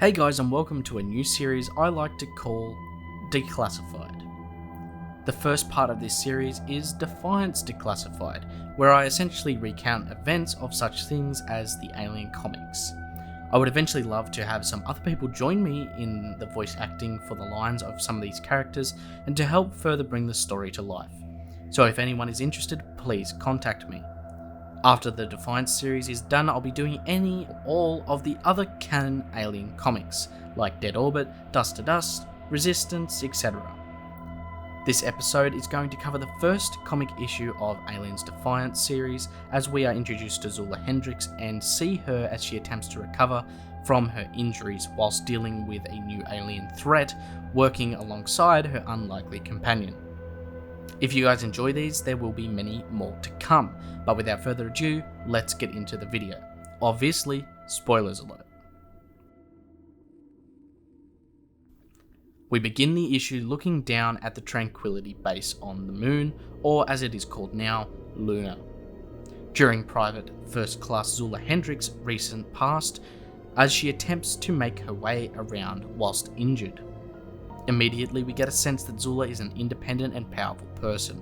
Hey guys, and welcome to a new series I like to call Declassified. The first part of this series is Defiance Declassified, where I essentially recount events of such things as the Alien comics. I would eventually love to have some other people join me in the voice acting for the lines of some of these characters and to help further bring the story to life. So if anyone is interested, please contact me. After the Defiance series is done, I'll be doing any or all of the other canon Alien comics, like Dead Orbit, Dust to Dust, Resistance, etc. This episode is going to cover the first comic issue of Alien's Defiance series, as we are introduced to Zula Hendrix and see her as she attempts to recover from her injuries whilst dealing with a new alien threat, working alongside her unlikely companion. If you guys enjoy these, there will be many more to come, but without further ado, let's get into the video. Obviously, spoilers alert. We begin the issue looking down at the Tranquility base on the moon, or as it is called now, Luna. During Private First Class Zula Hendrix' recent past, as she attempts to make her way around whilst injured. Immediately, we get a sense that Zula is an independent and powerful person.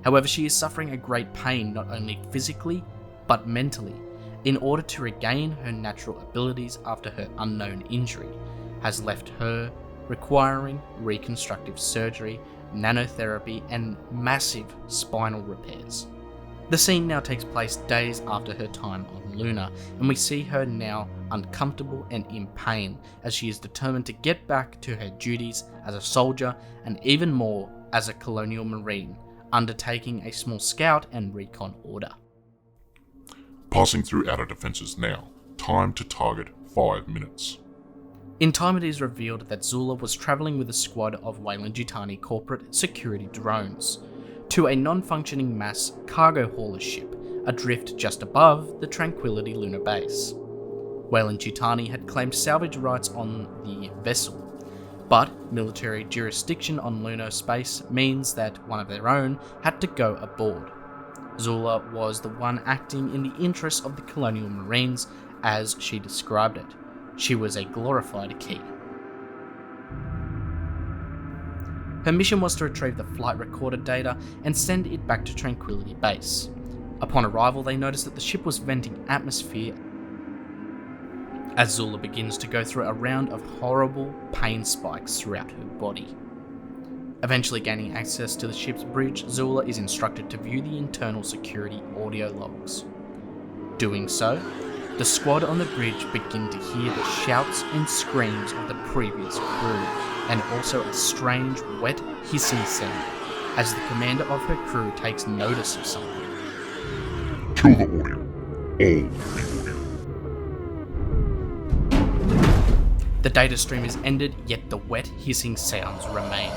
However, she is suffering a great pain not only physically, but mentally, in order to regain her natural abilities after her unknown injury has left her requiring reconstructive surgery, nanotherapy, and massive spinal repairs. The scene now takes place days after her time on Luna, and we see her now uncomfortable and in pain as she is determined to get back to her duties as a soldier and even more as a colonial marine, undertaking a small scout and recon order. Passing through outer defences now. Time to target 5 minutes. In time, it is revealed that Zula was travelling with a squad of Weyland-Yutani corporate security drones to a non-functioning mass cargo hauler ship adrift just above the Tranquility lunar base. Weyland-Yutani had claimed salvage rights on the vessel, but military jurisdiction on lunar space means that one of their own had to go aboard. Zula was the one acting in the interests of the colonial marines, as she described it. She was a glorified key. Her mission was to retrieve the flight recorder data and send it back to Tranquility Base. Upon arrival, they noticed that the ship was venting atmosphere as Zula begins to go through a round of horrible pain spikes throughout her body. Eventually gaining access to the ship's bridge, Zula is instructed to view the internal security audio logs. Doing so, the squad on the bridge begin to hear the shouts and screams of the previous crew, and also a strange, wet, hissing sound, as the commander of her crew takes notice of something. Kill the audio. All the audio. The data stream is ended, yet the wet, hissing sounds remain.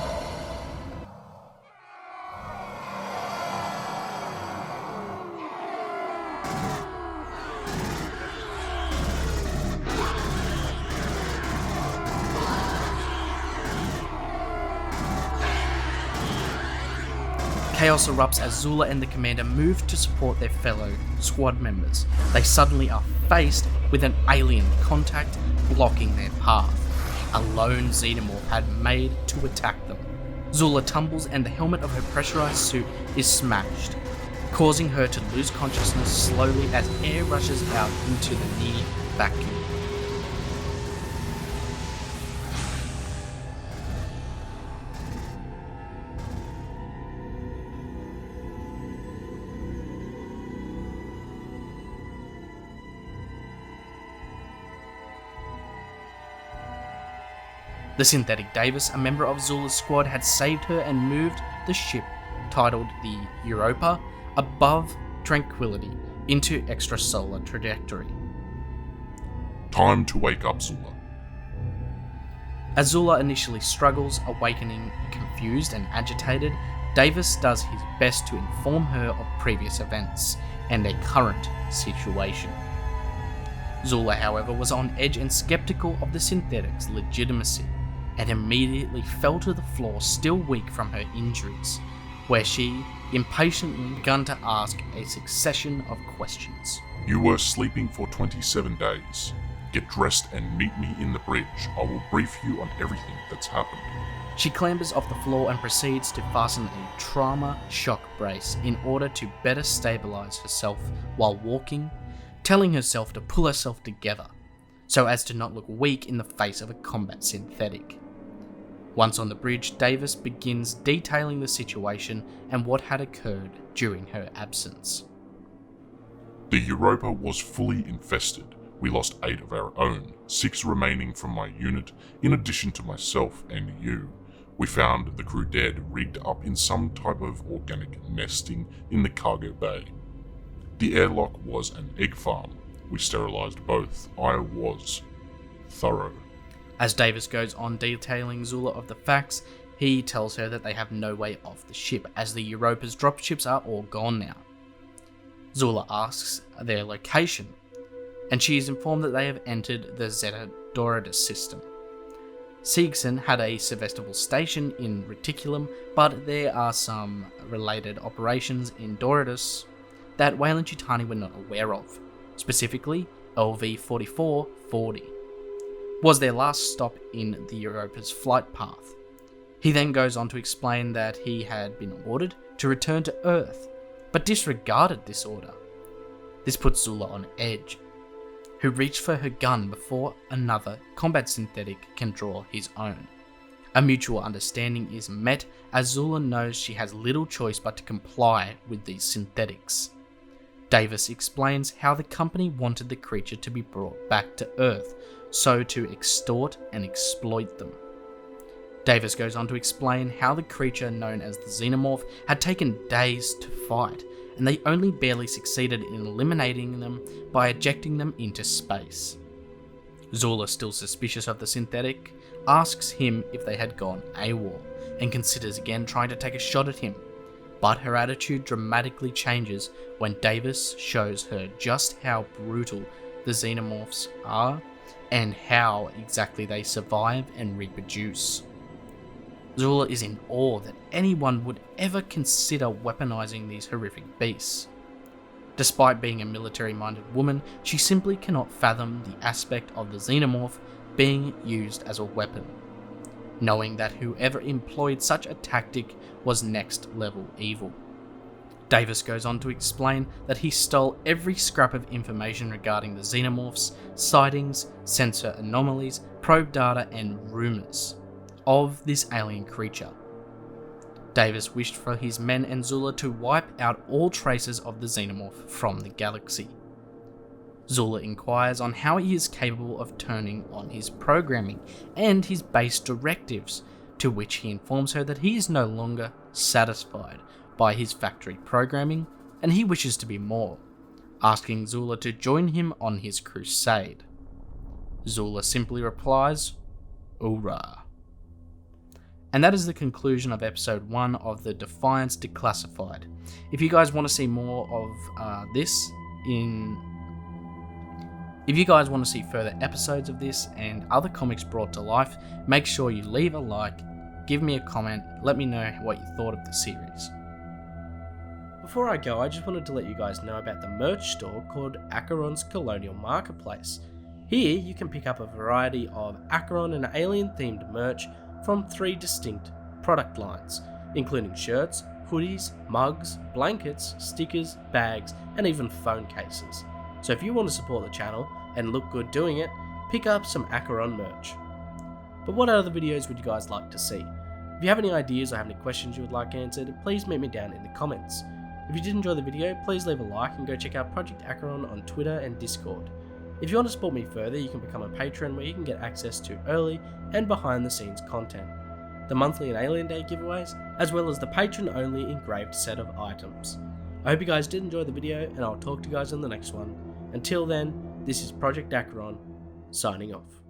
Chaos erupts as Zula and the commander move to support their fellow squad members. They suddenly are faced with an alien contact blocking their path. A lone Xenomorph had made to attack them. Zula tumbles and the helmet of her pressurized suit is smashed, causing her to lose consciousness slowly as air rushes out into the near vacuum. The synthetic Davis, a member of Zula's squad, had saved her and moved the ship, titled the Europa, above Tranquility into extrasolar trajectory. Time to wake up Zula. As Zula initially struggles, awakening confused and agitated, Davis does his best to inform her of previous events and a current situation. Zula, however, was on edge and skeptical of the synthetic's legitimacy, and immediately fell to the floor, still weak from her injuries, where she impatiently began to ask a succession of questions. You were sleeping for 27 days. Get dressed and meet me in the bridge. I will brief you on everything that's happened. She clambers off the floor and proceeds to fasten a trauma shock brace in order to better stabilize herself while walking, telling herself to pull herself together so as to not look weak in the face of a combat synthetic. Once on the bridge, Davis begins detailing the situation and what had occurred during her absence. The Europa was fully infested. We lost 8 of our own, 6 remaining from my unit, in addition to myself and you. We found the crew dead, rigged up in some type of organic nesting in the cargo bay. The airlock was an egg farm. We sterilized both. I was thorough. As Davis goes on detailing Zula of the facts, he tells her that they have no way off the ship, as the Europa's dropships are all gone now. Zula asks their location, and she is informed that they have entered the Xenomorph system. Siegson had a Sevastopol station in Reticulum, but there are some related operations in Doradus that Weyland-Yutani were not aware of, specifically LV-4440 was their last stop in the Europa's flight path. He then goes on to explain that he had been ordered to return to Earth, but disregarded this order. This puts Zula on edge, who reached for her gun before another combat synthetic can draw his own. A mutual understanding is met as Zula knows she has little choice but to comply with these synthetics. Davis explains how the company wanted the creature to be brought back to Earth, so to extort and exploit them. Davis goes on to explain how the creature known as the Xenomorph had taken days to fight, and they only barely succeeded in eliminating them by ejecting them into space. Zula, still suspicious of the synthetic, asks him if they had gone AWOL, and considers again trying to take a shot at him, but her attitude dramatically changes when Davis shows her just how brutal the Xenomorphs are and how exactly they survive and reproduce. Zula is in awe that anyone would ever consider weaponizing these horrific beasts. Despite being a military-minded woman, she simply cannot fathom the aspect of the Xenomorph being used as a weapon, knowing that whoever employed such a tactic was next-level evil. Davis goes on to explain that he stole every scrap of information regarding the Xenomorphs, sightings, sensor anomalies, probe data, and rumours of this alien creature. Davis wished for his men and Zula to wipe out all traces of the Xenomorph from the galaxy. Zula inquires on how he is capable of turning on his programming and his base directives, to which he informs her that he is no longer satisfied by his factory programming and he wishes to be more, asking Zula to join him on his crusade. Zula simply replies, "Hoorah." And that is the conclusion of episode 1 of the Defiance Declassified. If you guys want to see more of If you guys want to see further episodes of this and other comics brought to life, make sure you leave a like, give me a comment, let me know what you thought of the series. Before I go, I just wanted to let you guys know about the merch store called ACHERON's Colonial Marketplace. Here you can pick up a variety of ACHERON and alien themed merch from 3 distinct product lines, including shirts, hoodies, mugs, blankets, stickers, bags, and even phone cases. So if you want to support the channel and look good doing it, pick up some ACHERON merch. But what other videos would you guys like to see? If you have any ideas or have any questions you would like answered, please meet me down in the comments. If you did enjoy the video, please leave a like and go check out Project ACHERON on Twitter and Discord. If you want to support me further, you can become a patron where you can get access to early and behind the scenes content, the monthly and Alien Day giveaways, as well as the patron only engraved set of items. I hope you guys did enjoy the video and I'll talk to you guys in the next one. Until then, this is Project ACHERON, signing off.